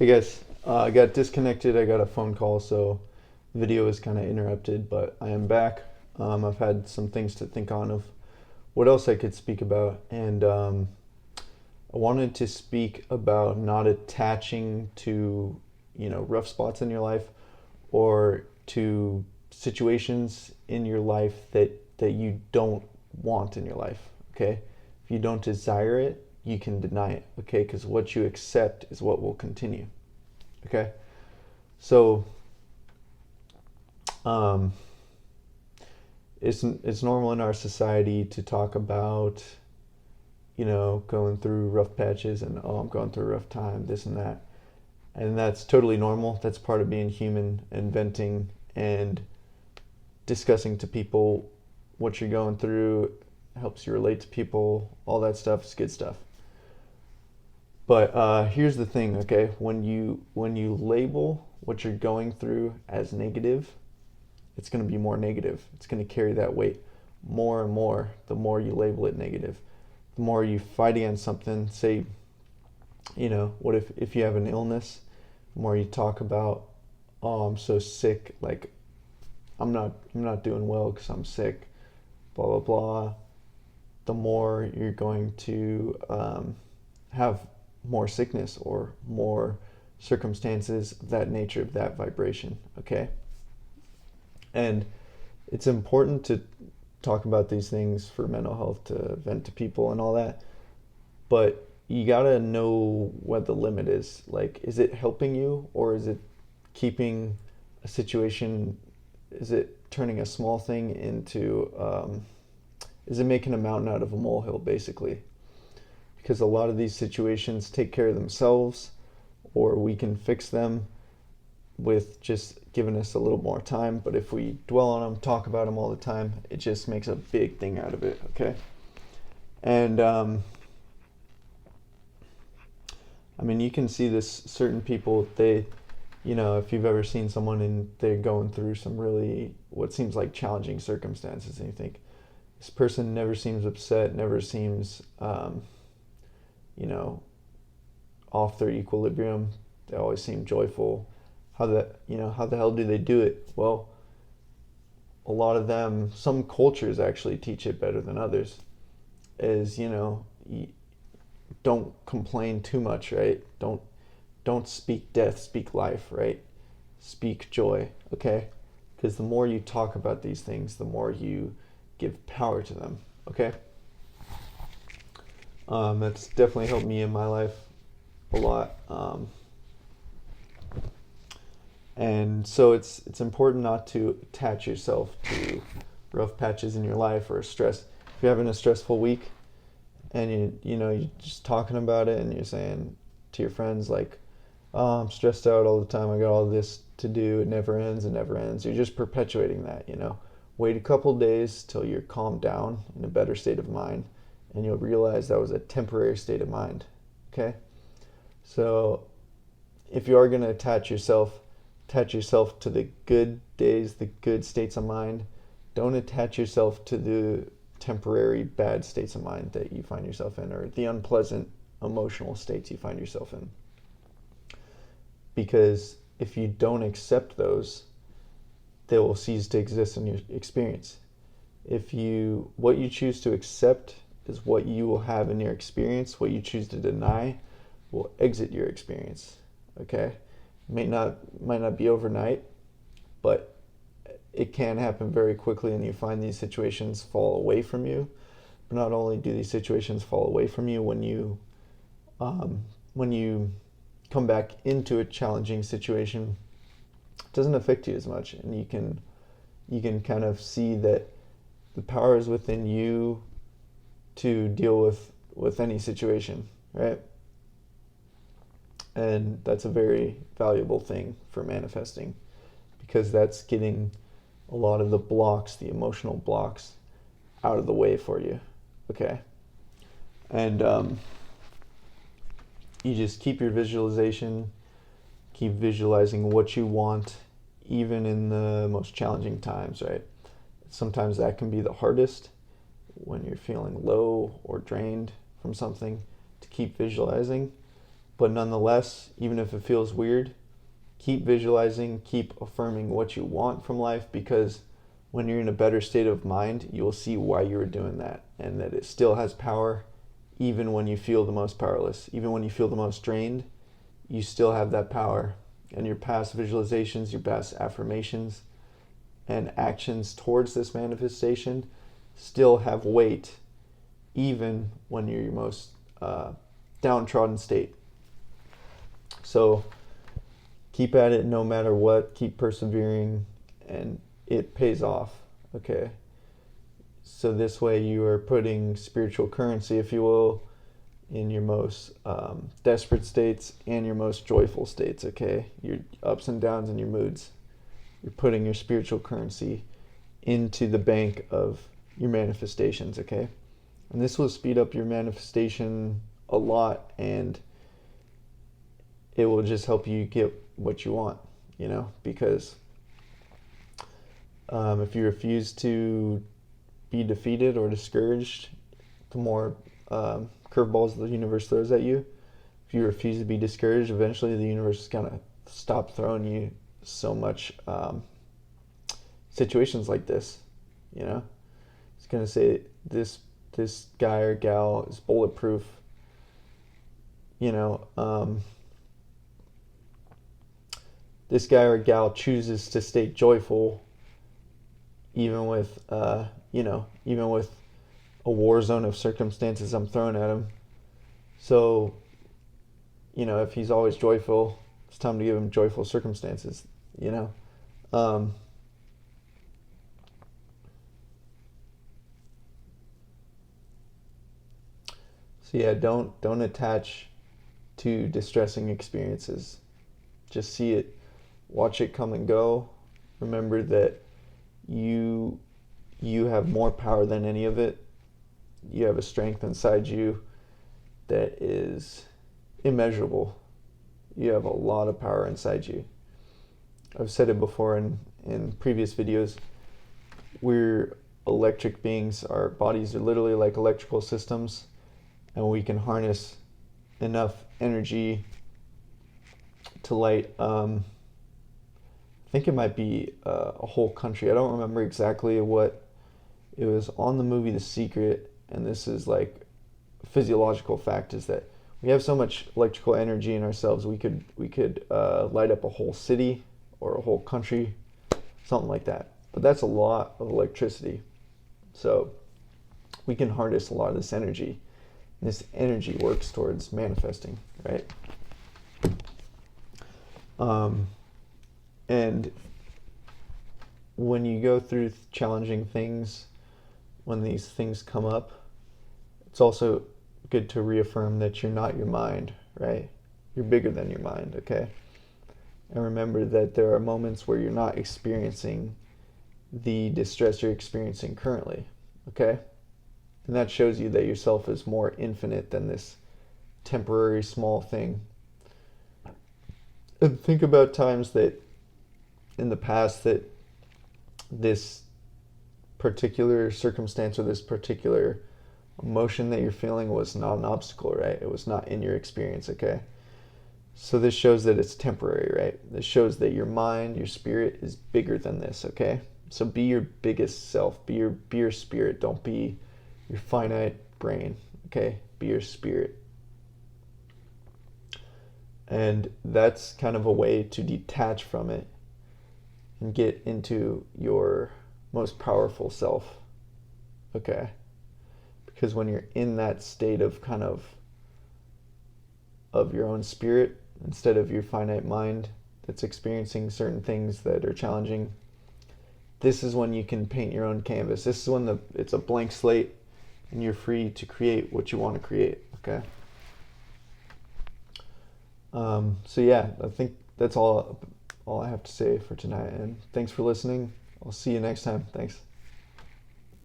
I guess I got disconnected. I got a phone call, so video is kind of interrupted, but I am back. I've had some things to think on of what else I could speak about, and I wanted to speak about not attaching to, rough spots in your life or to situations in your life that you don't want in your life, okay? If you don't desire it, you can deny it, okay? Because what you accept is what will continue, okay? So, um, it's normal in our society to talk about, going through rough patches and, oh, I'm going through a rough time, this and that. And that's totally normal. That's part of being human and venting and discussing to people what you're going through, helps you relate to people, all that stuff is good stuff. But here's the thing, okay? When you label what you're going through as negative, it's going to be more negative. It's going to carry that weight more and more the more you label it negative. The more you fight against something, say, what if you have an illness, the more you talk about, oh, I'm so sick, like I'm not doing well because I'm sick, blah blah blah, the more you're going to have more sickness or more circumstances of that nature, of that vibration, okay? And it's important to talk about these things for mental health, to vent to people and all that, but you gotta know what the limit is. Like, is it helping you, or is it keeping a situation, is it turning a small thing into, is it making a mountain out of a molehill, basically? Because a lot of these situations take care of themselves, or we can fix them with just giving us a little more time. But if we dwell on them, talk about them all the time, it just makes a big thing out of it, okay? And I mean, you can see this, certain people, they, if you've ever seen someone and they're going through some really, what seems like challenging circumstances, and you think, this person never seems upset, never seems, you know, off their equilibrium. They always seem joyful. How the hell do they do it? Well, a lot of them, some cultures actually teach it better than others. Is, don't complain too much, right? Don't speak death, speak life, right? Speak joy, okay? Because the more you talk about these things, the more you give power to them, okay? That's definitely helped me in my life a lot. And so it's important not to attach yourself to rough patches in your life or stress. If you're having a stressful week and you're just talking about it and you're saying to your friends like, oh, I'm stressed out all the time, I got all this to do, it never ends, it never ends. You're just perpetuating that. Wait a couple days till you're calmed down in a better state of mind, and you'll realize that was a temporary state of mind. Okay? So if you are going to attach yourself to the good days, the good states of mind. Don't attach yourself to the temporary bad states of mind that you find yourself in, or the unpleasant emotional states you find yourself in. Because if you don't accept those, they will cease to exist in your experience. What you choose to accept is what you will have in your experience. What you choose to deny will exit your experience. Okay? Might not be overnight, but it can happen very quickly, and you find these situations fall away from you. But not only do these situations fall away from you, when you come back into a challenging situation, it doesn't affect you as much, and you can kind of see that the power is within you to deal with any situation, right? And that's a very valuable thing for manifesting, because that's getting a lot of the blocks, the emotional blocks, out of the way for you. Okay? And you just keep your visualization, keep visualizing what you want, even in the most challenging times, right? Sometimes that can be the hardest, when you're feeling low or drained from something, to keep visualizing. But nonetheless, even if it feels weird, keep visualizing, keep affirming what you want from life, because when you're in a better state of mind, you will see why you were doing that, and that it still has power even when you feel the most powerless. Even when you feel the most drained, you still have that power. And your past visualizations, your past affirmations, and actions towards this manifestation still have weight, even when you're your most downtrodden state. So keep at it no matter what, keep persevering, and it pays off, okay? So this way you are putting spiritual currency, if you will, in your most desperate states and your most joyful states, okay? Your ups and downs and your moods. You're putting your spiritual currency into the bank of your manifestations, okay? And this will speed up your manifestation a lot, and it will just help you get what you want, because if you refuse to be defeated or discouraged, the more curveballs the universe throws at you. If you refuse to be discouraged, eventually the universe is going to stop throwing you so much situations like this, It's going to say this guy or gal is bulletproof, this guy or gal chooses to stay joyful even with even with a war zone of circumstances I'm throwing at him. So, if he's always joyful, it's time to give him joyful circumstances, So yeah, don't attach to distressing experiences. Just see it, watch it come and go. Remember that you have more power than any of it. You have a strength inside you that is immeasurable. You have a lot of power inside you. I've said it before in previous videos. We're electric beings. Our bodies are literally like electrical systems, and we can harness enough energy to light I think it might be a whole country. I don't remember exactly what it was on the movie The Secret, and this is like a physiological fact, is that we have so much electrical energy in ourselves, we could light up a whole city or a whole country, something like that. But that's a lot of electricity. So we can harness a lot of this energy. This energy works towards manifesting, right? And when you go through challenging things, when these things come up, it's also good to reaffirm that you're not your mind, right? You're bigger than your mind, okay? And remember that there are moments where you're not experiencing the distress you're experiencing currently, okay? And that shows you that yourself is more infinite than this temporary small thing. And think about times that in the past that this particular circumstance or this particular emotion that you're feeling was not an obstacle, right? It was not in your experience, okay? So this shows that it's temporary, right? This shows that your mind, your spirit is bigger than this, okay? So be your biggest self, be your spirit, don't be your finite brain, okay? Be your spirit. And that's kind of a way to detach from it and get into your most powerful self, okay? Because when you're in that state of kind of your own spirit, instead of your finite mind that's experiencing certain things that are challenging, this is when you can paint your own canvas. This is when it's a blank slate and you're free to create what you want to create, okay? So yeah, I think that's all I have to say for tonight, and thanks for listening. I'll see you next time. Thanks.